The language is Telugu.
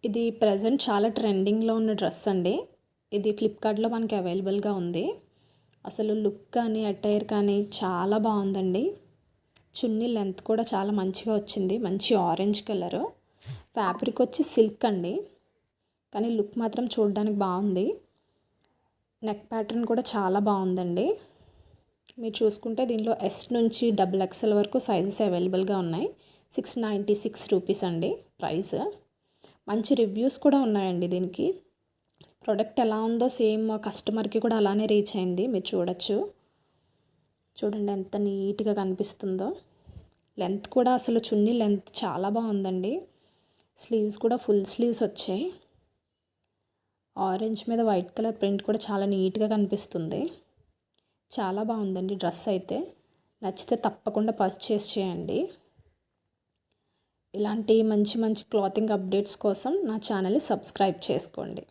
ఇది ప్రెజెంట్ చాలా ట్రెండింగ్లో ఉన్న డ్రెస్ అండి. ఇది ఫ్లిప్కార్ట్లో మనకి అవైలబుల్గా ఉంది. అసలు లుక్ కానీ అటైర్ కానీ చాలా బాగుందండి. చున్నీ లెంత్ కూడా చాలా మంచిగా వచ్చింది. మంచి ఆరెంజ్ కలరు. ఫ్యాబ్రిక్ వచ్చి సిల్క్ అండి, కానీ లుక్ మాత్రం చూడడానికి బాగుంది. నెక్ ప్యాటర్న్ కూడా చాలా బాగుందండి. మీరు చూసుకుంటే దీనిలో ఎస్ నుంచి XXL వరకు సైజెస్ అవైలబుల్గా ఉన్నాయి. 696 రూపీస్ అండి ప్రైస్. మంచి రివ్యూస్ కూడా ఉన్నాయండి దీనికి. ప్రోడక్ట్ ఎలా ఉందో సేమ్ కస్టమర్కి కూడా అలానే రీచ్ అయింది. మీరు చూడండి ఎంత నీట్గా కనిపిస్తుందో. లెంత్ కూడా అసలు చున్నీ లెంత్ చాలా బాగుందండి. స్లీవ్స్ కూడా ఫుల్ స్లీవ్స్ వచ్చాయి. ఆరెంజ్ మీద వైట్ కలర్ ప్రింట్ కూడా చాలా నీట్గా కనిపిస్తుంది. చాలా బాగుందండి డ్రెస్ అయితే. నచ్చితే తప్పకుండా పర్చేస్ చేయండి. ఇలాంటి మంచి మంచి క్లాతింగ్ అప్డేట్స్ కోసం నా ఛానల్ని సబ్స్క్రైబ్ చేసుకోండి.